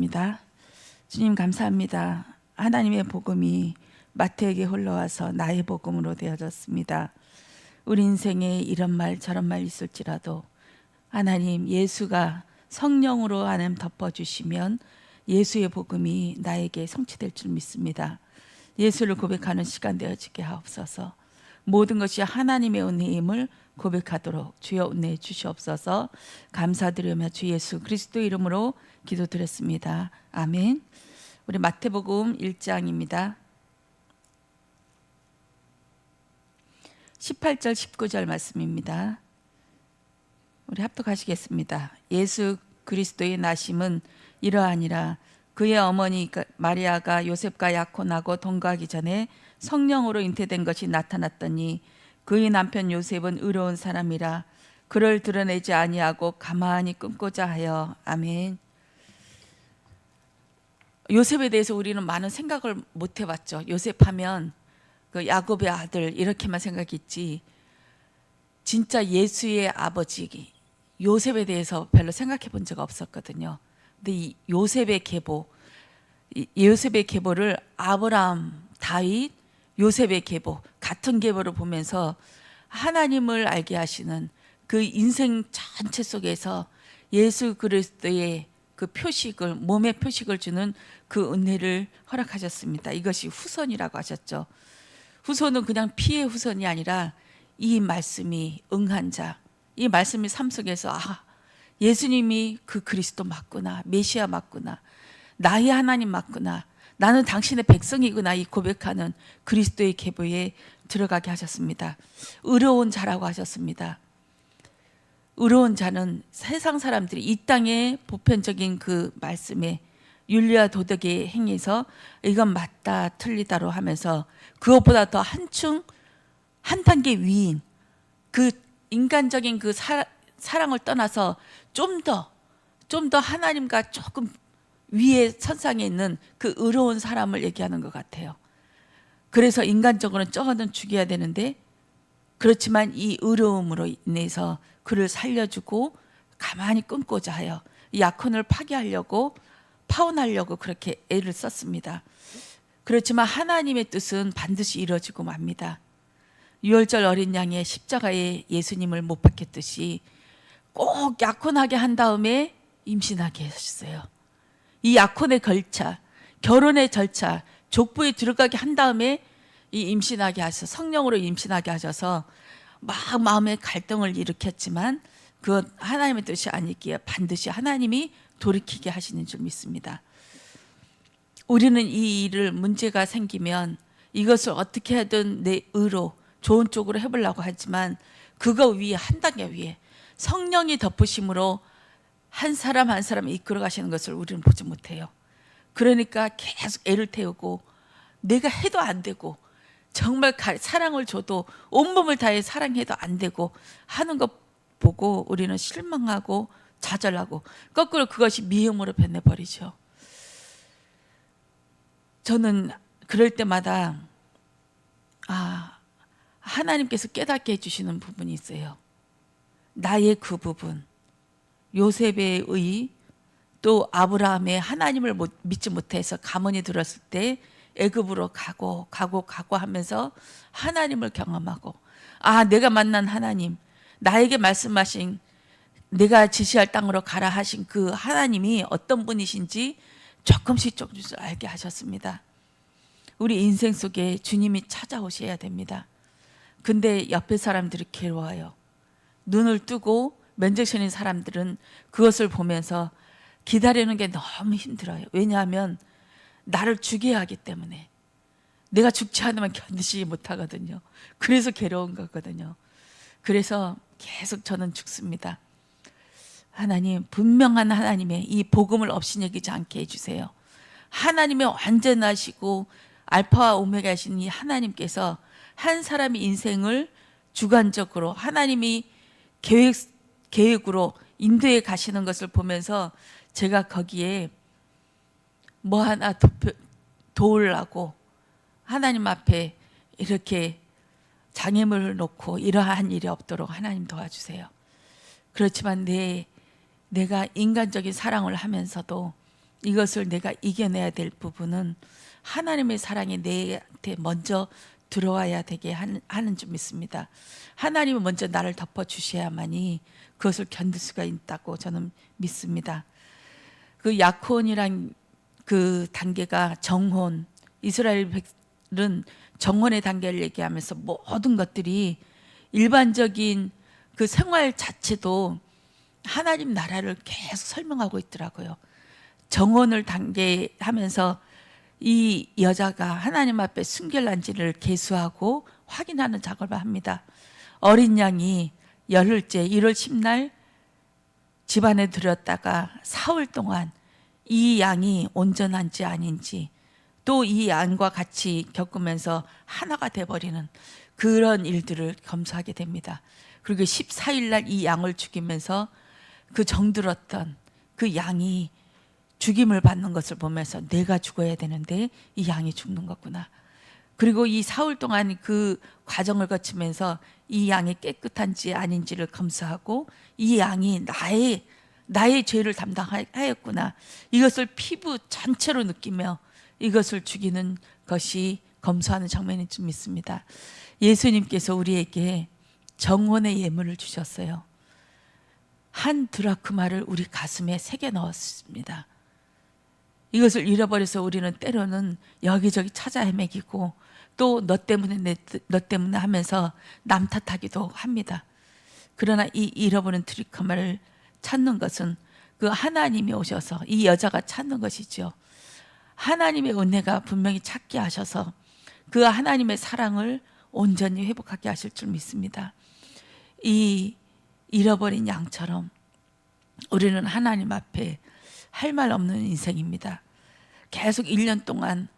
기도하겠습니다. 주님 감사합니다. 하나님의 복음이 마태에게 흘러와서 나의 복음으로 되어졌습니다. 우리 인생에 이런 말 저런 말 있을지라도 하나님 예수가 성령으로 하나님 덮어주시면 예수의 복음이 나에게 성취될 줄 믿습니다. 예수를 고백하는 시간 되어지게 하옵소서. 모든 것이 하나님의 은혜임을 고백하도록 주여 은혜해 주시옵소서. 감사드리며 주 예수 그리스도 이름으로 기도드렸습니다. 아멘. 우리 마태복음 1장입니다. 18절 19절 말씀입니다. 우리 합독하시겠습니다. 예수 그리스도의 나심은 이러하니라. 그의 어머니 마리아가 요셉과 약혼하고 동거하기 전에 성령으로 잉태된 것이 나타났더니 그의 남편 요셉은 의로운 사람이라 그를 드러내지 아니하고 가만히 끊고자 하여. 아멘. 요셉에 대해서 우리는 많은 생각을 못 해봤죠. 요셉하면 그 야곱의 아들 이렇게만 생각했지 진짜 예수의 아버지 요셉에 대해서 별로 생각해 본 적 없었거든요. 근데 이 요셉의 계보를 아브라함, 다윗, 요셉의 계보 같은 계보를 보면서 하나님을 알게 하시는 그 인생 전체 속에서 예수 그리스도의 그 표식을 몸의 표식을 주는 그 은혜를 허락하셨습니다. 이것이 후손이라고 하셨죠. 후손은 그냥 피의 후손이 아니라 이 말씀이 응한 자, 이 말씀이 삶 속에서 예수님이 그 그리스도 맞구나, 메시아 맞구나, 나의 하나님 맞구나, 나는 당신의 백성이구나 이 고백하는 그리스도의 계보에 들어가게 하셨습니다. 의로운 자라고 하셨습니다. 의로운 자는 세상 사람들이 이 땅의 보편적인 그 말씀에 윤리와 도덕의 행위에서 이건 맞다 틀리다로 하면서 그것보다 더 한 단계 위인 그 인간적인 그 사랑을 떠나서 좀 더 하나님과 조금 위에 선상에 있는 그 의로운 사람을 얘기하는 것 같아요. 그래서 인간적으로는 저거는 죽여야 되는데 그렇지만 이 의로움으로 인해서 그를 살려주고 가만히 끊고자 하여 약혼을 파기하려고 파혼하려고 그렇게 애를 썼습니다. 그렇지만 하나님의 뜻은 반드시 이루어지고 맙니다. 유월절 어린 양의 십자가에 예수님을 못 박혔듯이 꼭 약혼하게 한 다음에 임신하게 하셨어요. 이 약혼의 절차, 결혼의 절차, 족부에 들어가게 한 다음에 이 임신하게 하셔서 성령으로 임신하게 하셔서 막 마음의 갈등을 일으켰지만 그건 하나님의 뜻이 아니기에 반드시 하나님이 돌이키게 하시는 줄 믿습니다. 우리는 이 일을 문제가 생기면 이것을 어떻게 하든 내 의로 좋은 쪽으로 해보려고 하지만 그거 위에 한 단계 위에 성령이 덮으심으로 한 사람 한 사람 이끌어 가시는 것을 우리는 보지 못해요. 그러니까 계속 애를 태우고 내가 해도 안 되고 정말 사랑을 줘도 온몸을 다해 사랑해도 안 되고 하는 것 보고 우리는 실망하고 좌절하고 거꾸로 그것이 미움으로 변해버리죠. 저는 그럴 때마다 하나님께서 깨닫게 해주시는 부분이 있어요. 나의 그 부분, 요셉의 의, 또 아브라함의 하나님을 믿지 못해서 가문이 들었을 때 애굽으로 가고 하면서 하나님을 경험하고 내가 만난 하나님, 나에게 말씀하신 내가 지시할 땅으로 가라 하신 그 하나님이 어떤 분이신지 조금씩 알게 하셨습니다. 우리 인생 속에 주님이 찾아오셔야 됩니다. 근데 옆에 사람들이 괴로워요. 눈을 뜨고 면접시는 사람들은 그것을 보면서 기다리는 게 너무 힘들어요. 왜냐하면 나를 죽여야 하기 때문에 내가 죽지 않으면 견디지 못하거든요. 그래서 괴로운 거거든요. 그래서 계속 저는 죽습니다. 하나님, 분명한 하나님의 이 복음을 업신여기지 않게 해주세요. 하나님의 완전하시고 알파와 오메가이신 이 하나님께서 한 사람의 인생을 주관적으로 하나님이 계획으로 인도해 가시는 것을 보면서 제가 거기에 뭐 하나 도우려고 하나님 앞에 이렇게 장애물을 놓고 이러한 일이 없도록 하나님 도와주세요. 그렇지만 내가 인간적인 사랑을 하면서도 이것을 내가 이겨내야 될 부분은 하나님의 사랑이 내한테 먼저 들어와야 되게 하는 줄 믿습니다. 하나님은 먼저 나를 덮어주셔야만이 그것을 견딜 수가 있다고 저는 믿습니다. 그 약혼이란 그 단계가 정혼, 이스라엘은 정혼의 단계를 얘기하면서 모든 것들이 일반적인 그 생활 자체도 하나님 나라를 계속 설명하고 있더라고요. 정혼을 단계하면서 이 여자가 하나님 앞에 순결한지를 계수하고 확인하는 작업을 합니다. 어린 양이 열흘째 1월 10날 집안에 들였다가 사흘 동안 이 양이 온전한지 아닌지 또 이 양과 같이 겪으면서 하나가 돼버리는 그런 일들을 검수하게 됩니다. 그리고 14일 날 이 양을 죽이면서 그 정들었던 그 양이 죽임을 받는 것을 보면서 내가 죽어야 되는데 이 양이 죽는 거구나. 그리고 이 사흘 동안 그 과정을 거치면서 이 양이 깨끗한지 아닌지를 검사하고 이 양이 나의 죄를 담당하였구나. 이것을 피부 전체로 느끼며 이것을 죽이는 것이 검소하는 장면인 줄 믿습니다. 예수님께서 우리에게 정혼의 예물을 주셨어요. 한 드라크마를 우리 가슴에 새겨 넣었습니다. 이것을 잃어버려서 우리는 때로는 여기저기 찾아 헤매기고 또 너 때문에 너 때문에 하면서 남 탓하기도 합니다. 그러나 이 잃어버린 드라크마를 찾는 것은 그 하나님이 오셔서 이 여자가 찾는 것이죠. 하나님의 은혜가 분명히 찾게 하셔서 그 하나님의 사랑을 온전히 회복하게 하실 줄 믿습니다. 이 잃어버린 양처럼 우리는 하나님 앞에 할 말 없는 인생입니다. 계속 1년 동안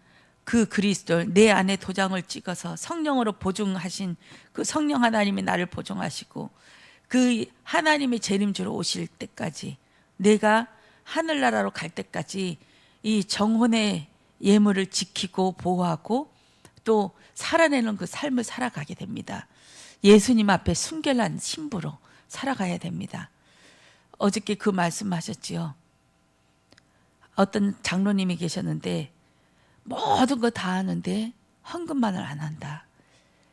그 그리스도를 내 안에 도장을 찍어서 성령으로 보증하신 그 성령 하나님이 나를 보증하시고 그 하나님의 재림주로 오실 때까지 내가 하늘나라로 갈 때까지 이 정혼의 예물을 지키고 보호하고 또 살아내는 그 삶을 살아가게 됩니다. 예수님 앞에 순결한 신부로 살아가야 됩니다. 어저께 그 말씀하셨지요. 어떤 장로님이 계셨는데 모든 거 다 하는데 헌금만을 안 한다.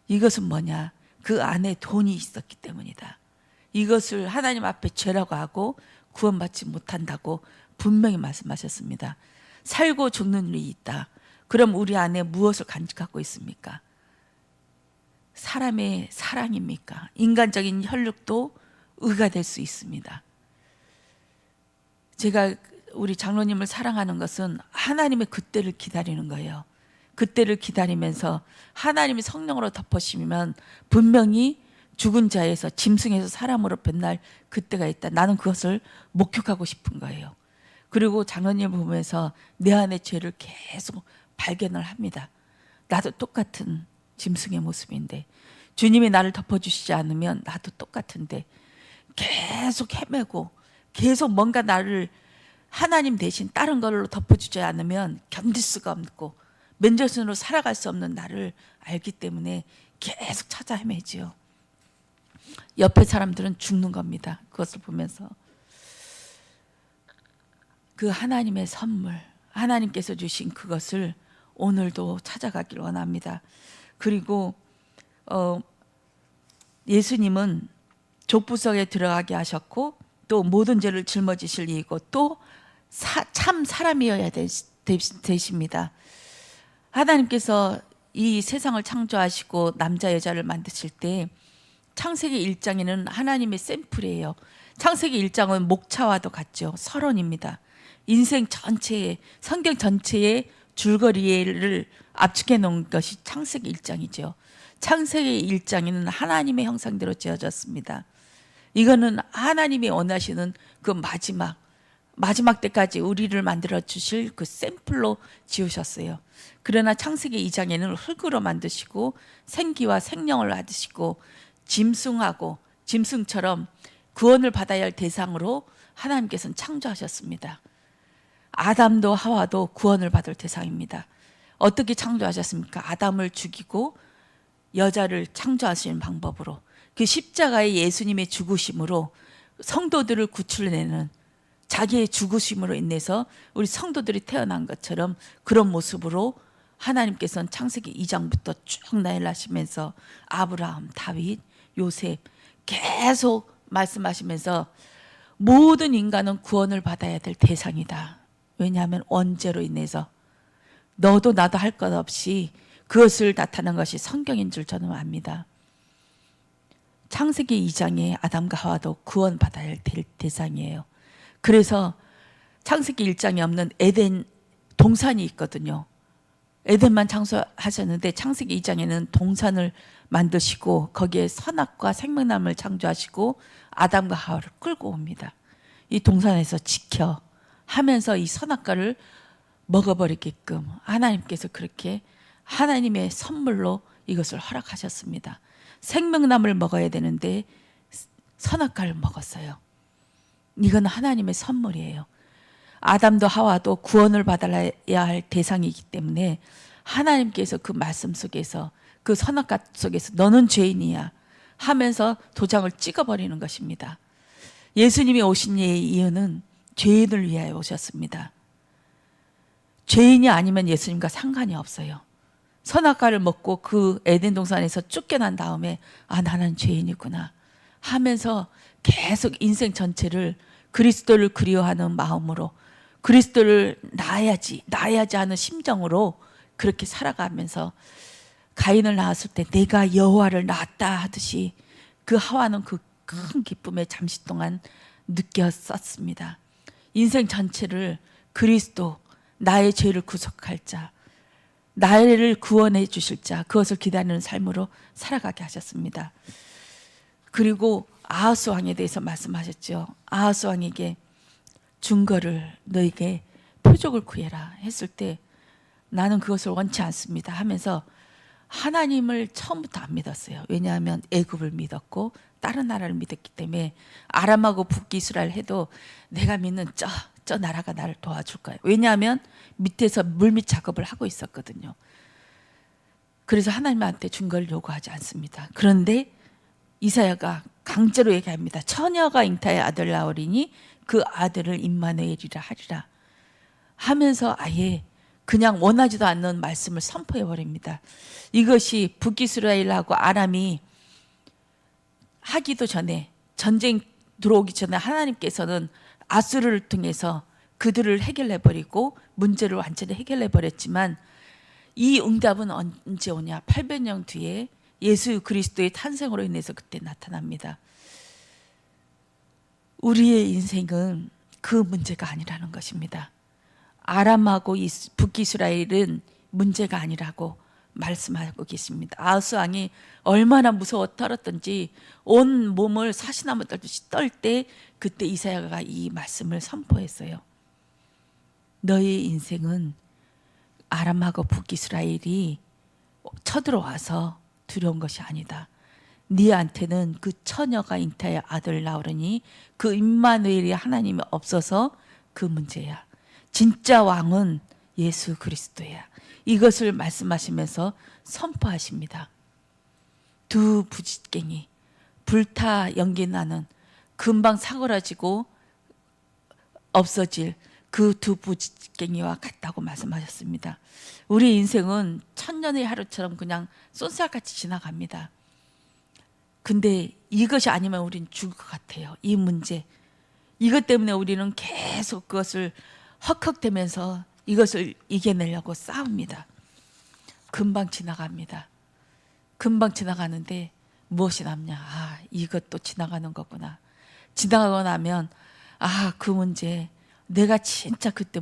이것은 뭐냐? 그 안에 돈이 있었기 때문이다. 이것을 하나님 앞에 죄라고 하고 구원받지 못한다고 분명히 말씀하셨습니다. 살고 죽는 일이 있다. 그럼 우리 안에 무엇을 간직하고 있습니까? 사람의 사랑입니까? 인간적인 혈육도 의가 될 수 있습니다. 제가 우리 장로님을 사랑하는 것은 하나님의 그때를 기다리는 거예요. 그때를 기다리면서 하나님이 성령으로 덮으시면 분명히 죽은 자에서 짐승에서 사람으로 변날 그때가 있다. 나는 그것을 목격하고 싶은 거예요. 그리고 장로님을 보면서 내 안의 죄를 계속 발견을 합니다. 나도 똑같은 짐승의 모습인데 주님이 나를 덮어주시지 않으면 나도 똑같은데 계속 헤매고 계속 뭔가 나를 하나님 대신 다른 걸로 덮어주지 않으면 견딜 수가 없고 맨정신으로 살아갈 수 없는 나를 알기 때문에 계속 찾아 헤매지요. 옆에 사람들은 죽는 겁니다. 그것을 보면서 그 하나님의 선물, 하나님께서 주신 그것을 오늘도 찾아가길 원합니다. 그리고 예수님은 족부석에 들어가게 하셨고 또 모든 죄를 짊어지실 이고 또 참 사람이어야 되십니다. 하나님께서 이 세상을 창조하시고 남자 여자를 만드실 때 창세기 1장에는 하나님의 샘플이에요. 창세기 1장은 목차와도 같죠. 서론입니다. 인생 전체에 성경 전체의 줄거리를 압축해 놓은 것이 창세기 1장이죠. 창세기 1장에는 하나님의 형상대로 지어졌습니다. 이거는 하나님이 원하시는 그 마지막 때까지 우리를 만들어 주실 그 샘플로 지으셨어요. 그러나 창세기 2장에는 흙으로 만드시고 생기와 생명을 받으시고 짐승처럼 구원을 받아야 할 대상으로 하나님께서는 창조하셨습니다. 아담도 하와도 구원을 받을 대상입니다. 어떻게 창조하셨습니까? 아담을 죽이고 여자를 창조하시는 방법으로 그 십자가의 예수님의 죽으심으로 성도들을 구출내는 자기의 죽으심으로 인해서 우리 성도들이 태어난 것처럼 그런 모습으로 하나님께서는 창세기 2장부터 쭉 나열하시면서 아브라함, 다윗, 요셉 계속 말씀하시면서 모든 인간은 구원을 받아야 될 대상이다. 왜냐하면 원죄로 인해서 너도 나도 할 것 없이 그것을 나타낸 것이 성경인 줄 저는 압니다. 창세기 2장에 아담과 하와도 구원받아야 될 대상이에요. 그래서 창세기 1장에 없는 에덴 동산이 있거든요. 에덴만 창조하셨는데 창세기 2장에는 동산을 만드시고 거기에 선악과 생명나무를 창조하시고 아담과 하와를 끌고 옵니다. 이 동산에서 지켜 하면서 이 선악과를 먹어버리게끔 하나님께서 그렇게 하나님의 선물로 이것을 허락하셨습니다. 생명나무를 먹어야 되는데 선악과를 먹었어요. 이건 하나님의 선물이에요. 아담도 하와도 구원을 받아야 할 대상이기 때문에 하나님께서 그 말씀 속에서 그 선악과 속에서 너는 죄인이야 하면서 도장을 찍어버리는 것입니다. 예수님이 오신 이유는 죄인을 위하여 오셨습니다. 죄인이 아니면 예수님과 상관이 없어요. 선악과를 먹고 그 에덴 동산에서 쫓겨난 다음에 아 나는 죄인이구나 하면서 계속 인생 전체를 그리스도를 그리워하는 마음으로 그리스도를 낳아야지 하는 심정으로 그렇게 살아가면서 가인을 낳았을 때 내가 여호와를 낳았다 하듯이 그 하와는 그 큰 기쁨에 잠시 동안 느꼈었습니다. 인생 전체를 그리스도 나의 죄를 구속할 자 나를 구원해 주실 자 그것을 기다리는 삶으로 살아가게 하셨습니다. 그리고 아하스 왕에 대해서 말씀하셨죠. 아하스 왕에게 증거를 너에게 표적을 구해라 했을 때 나는 그것을 원치 않습니다 하면서 하나님을 처음부터 안 믿었어요. 왜냐하면 애굽을 믿었고 다른 나라를 믿었기 때문에 아람하고 북이스라엘 해도 내가 믿는 저 나라가 나를 도와줄 거예요. 왜냐하면 밑에서 물밑 작업을 하고 있었거든요. 그래서 하나님한테 증거를 요구하지 않습니다. 그런데 이사야가 강제로 얘기합니다. 처녀가 잉타의 아들 낳으리니 그 아들을 임마누엘이라 하리라 하면서 아예 그냥 원하지도 않는 말씀을 선포해 버립니다. 이것이 북이스라엘하고 아람이 하기도 전에 전쟁 들어오기 전에 하나님께서는 아수르를 통해서 그들을 해결해 버리고 문제를 완전히 해결해 버렸지만 이 응답은 언제 오냐? 800년 뒤에 예수 그리스도의 탄생으로 인해서 그때 나타납니다. 우리의 인생은 그 문제가 아니라는 것입니다. 아람하고 북이스라엘은 문제가 아니라고 말씀하고 계십니다. 아하스 왕이 얼마나 무서워 떨었던지 온 몸을 사시나무 떨듯이 떨 때 그때 이사야가 이 말씀을 선포했어요. 너의 인생은 아람하고 북이스라엘이 쳐들어와서 두려운 것이 아니다. 네한테는 그 처녀가 잉타의 아들 낳으려니 그 임마누엘이 하나님이 없어서 그 문제야. 진짜 왕은 예수 그리스도야. 이것을 말씀하시면서 선포하십니다. 두 부짓갱이 불타 연기 나는 금방 사그라지고 없어질 그 두 부짓갱이와 같다고 말씀하셨습니다. 우리 인생은 천년의 하루처럼 그냥 쏜살같이 지나갑니다. 근데 이것이 아니면 우리는 죽을 것 같아요. 이 문제. 이것 때문에 우리는 계속 그것을 헉헉대면서 이것을 이겨내려고 싸웁니다. 금방 지나갑니다. 금방 지나가는데 무엇이 남냐? 아, 이것도 지나가는 거구나. 지나가고 나면 아, 그 문제 내가 진짜 그때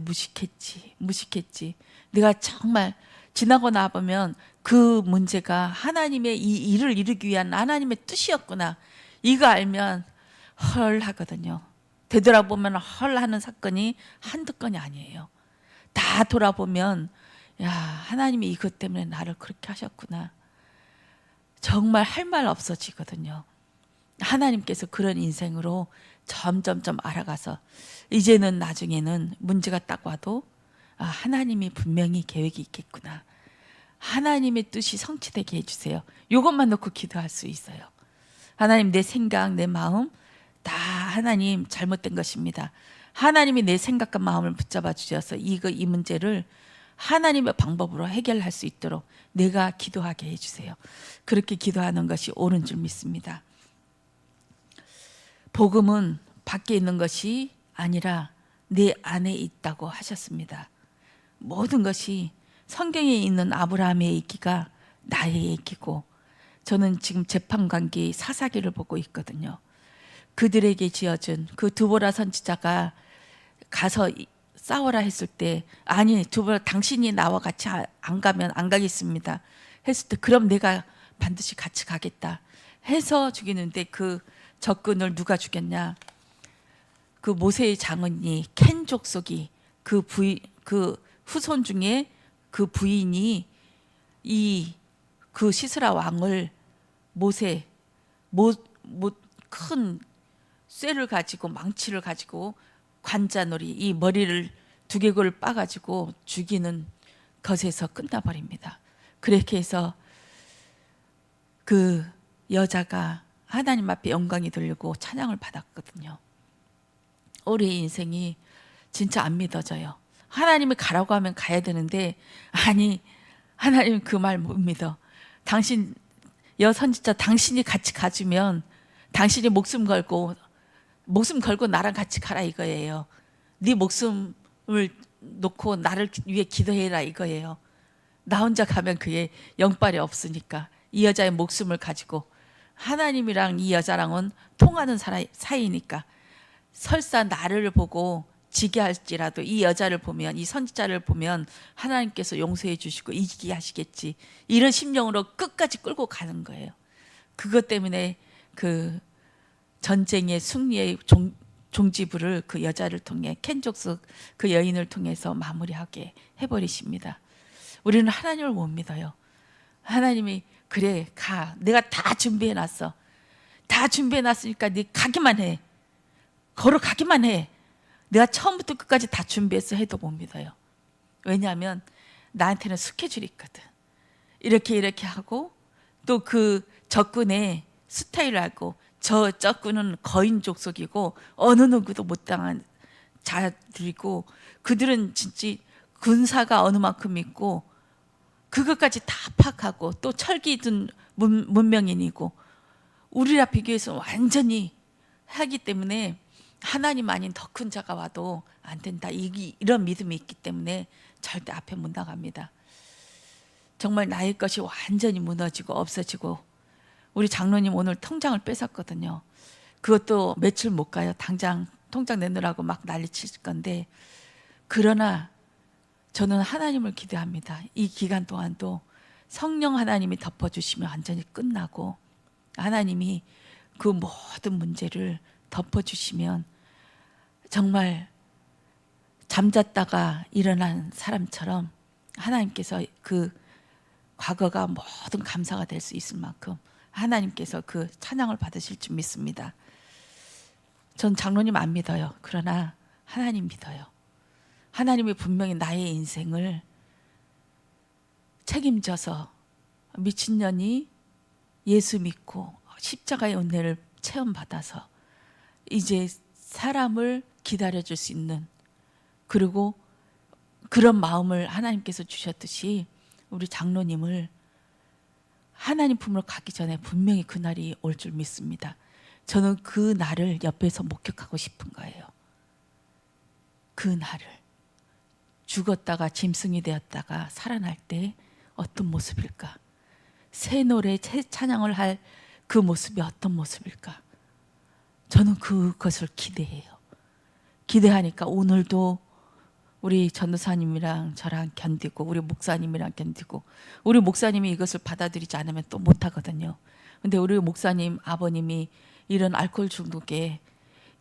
무식했지. 내가 정말 지나고 나보면 그 문제가 하나님의 이 일을 이루기 위한 하나님의 뜻이었구나. 이거 알면 헐 하거든요. 되돌아보면 헐 하는 사건이 한두 건이 아니에요. 다 돌아보면 야, 하나님이 이것 때문에 나를 그렇게 하셨구나. 정말 할 말 없어지거든요. 하나님께서 그런 인생으로 점점점 알아가서 이제는 나중에는 문제가 딱 와도 아, 하나님이 분명히 계획이 있겠구나. 하나님의 뜻이 성취되게 해주세요. 이것만 놓고 기도할 수 있어요. 하나님 내 생각, 내 마음 다 하나님 잘못된 것입니다. 하나님이 내 생각과 마음을 붙잡아 주셔서 이 문제를 하나님의 방법으로 해결할 수 있도록 내가 기도하게 해주세요. 그렇게 기도하는 것이 옳은 줄 믿습니다. 복음은 밖에 있는 것이 아니라 내 안에 있다고 하셨습니다. 모든 것이 성경에 있는 아브라함의 얘기가 나의 얘기고, 저는 지금 재판관계 사사기를 보고 있거든요. 그들에게 지어준 그 드보라 선지자가 가서 싸워라 했을 때, 아니 드보라 당신이 나와 같이 안 가면 안 가겠습니다 했을 때, 그럼 내가 반드시 같이 가겠다 해서 죽이는데, 그 적군을 누가 죽였냐? 그 모세의 장언이 켄 족속이 그 후손 중에 그 부인이 그 시스라 왕을 큰 쇠를 가지고 망치를 가지고 관자놀이, 이 머리를 두개골을 빠가지고 죽이는 것에서 끝나버립니다. 그렇게 해서 그 여자가 하나님 앞에 영광이 돌리고 찬양을 받았거든요. 우리의 인생이 진짜 안 믿어져요. 하나님이 가라고 하면 가야 되는데, 아니 하나님 그 말 못 믿어. 당신 여선지자 당신이 같이 가주면 당신이 목숨 걸고 나랑 같이 가라 이거예요. 네 목숨을 놓고 나를 위해 기도해라 이거예요. 나 혼자 가면 그게 영빨이 없으니까 이 여자의 목숨을 가지고, 하나님이랑 이 여자랑은 통하는 사이니까 설사 나를 보고 지게 할지라도 이 여자를 보면, 이 선지자를 보면 하나님께서 용서해 주시고 이기게 하시겠지, 이런 심령으로 끝까지 끌고 가는 거예요. 그것 때문에 그 전쟁의 승리의 종지부를 그 여자를 통해, 켄족스 그 여인을 통해서 마무리하게 해버리십니다. 우리는 하나님을 못 믿어요. 하나님이 그래 가, 내가 다 준비해놨어, 다 준비해놨으니까 네 가기만 해, 걸어가기만 해, 내가 처음부터 끝까지 다 준비해서 해도 못 믿어요. 왜냐하면 나한테는 스케줄이 있거든. 이렇게 하고, 또 그 적군의 스타일을 알고, 저 적군은 거인 족속이고 어느 누구도 못 당한 자들이고, 그들은 진짜 군사가 어느 만큼 있고 그것까지 다 파악하고, 또 철기든 문명인이고, 우리랑 비교해서 완전히 하기 때문에 하나님 아닌 더 큰 자가 와도 안 된다, 이런 믿음이 있기 때문에 절대 앞에 못 나갑니다. 정말 나의 것이 완전히 무너지고 없어지고, 우리 장로님 오늘 통장을 뺏었거든요. 그것도 며칠 못 가요. 당장 통장 내놓으라고 막 난리칠 건데, 그러나 저는 하나님을 기대합니다. 이 기간 동안도 성령 하나님이 덮어주시면 완전히 끝나고, 하나님이 그 모든 문제를 덮어주시면 정말 잠잤다가 일어난 사람처럼 하나님께서 그 과거가 모든 감사가 될 수 있을 만큼 하나님께서 그 찬양을 받으실 줄 믿습니다. 전 장로님 안 믿어요. 그러나 하나님 믿어요. 하나님이 분명히 나의 인생을 책임져서, 미친년이 예수 믿고 십자가의 은혜를 체험받아서 이제 사람을 기다려줄 수 있는, 그리고 그런 마음을 하나님께서 주셨듯이 우리 장로님을 하나님 품으로 가기 전에 분명히 그날이 올 줄 믿습니다. 저는 그 날을 옆에서 목격하고 싶은 거예요. 그 날을, 죽었다가 짐승이 되었다가 살아날 때 어떤 모습일까? 새 노래, 새 찬양을 할 그 모습이 어떤 모습일까? 저는 그것을 기대해요. 기대하니까 오늘도 우리 전도사님이랑 저랑 견디고, 우리 목사님이랑 견디고, 우리 목사님이 이것을 받아들이지 않으면 또 못하거든요. 근데 우리 목사님 아버님이 이런 알코올 중독에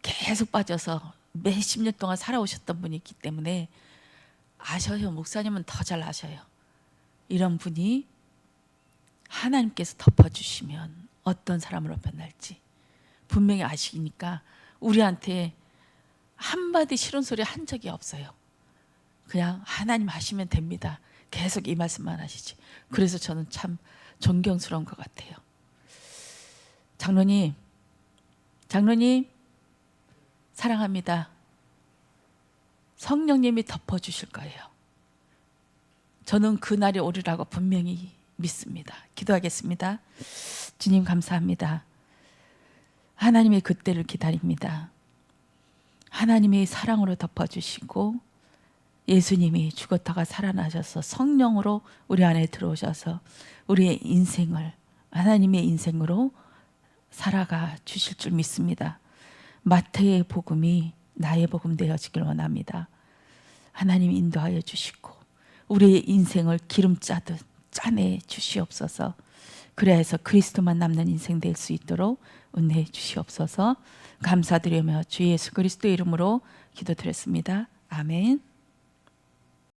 계속 빠져서 몇십 년 동안 살아오셨던 분이기 때문에 아셔요. 목사님은 더 잘 아셔요. 이런 분이 하나님께서 덮어주시면 어떤 사람으로 변할지 분명히 아시니까 우리한테 한마디 싫은 소리 한 적이 없어요. 그냥 하나님 하시면 됩니다. 계속 이 말씀만 하시지. 그래서 저는 참 존경스러운 것 같아요. 장로님 사랑합니다. 성령님이 덮어주실 거예요. 저는 그날이 오리라고 분명히 믿습니다. 기도하겠습니다. 주님 감사합니다. 하나님의 그때를 기다립니다. 하나님의 사랑으로 덮어주시고 예수님이 죽었다가 살아나셔서 성령으로 우리 안에 들어오셔서 우리의 인생을 하나님의 인생으로 살아가 주실 줄 믿습니다. 마태의 복음이 나의 복음 되어지길 원합니다. 하나님 인도하여 주시고 우리의 인생을 기름 짜듯 짜내 주시옵소서. 그래야 해서 그리스도만 남는 인생 될 수 있도록 은혜해 주시옵소서. 감사드리며 주 예수 그리스도의 이름으로 기도드렸습니다. 아멘.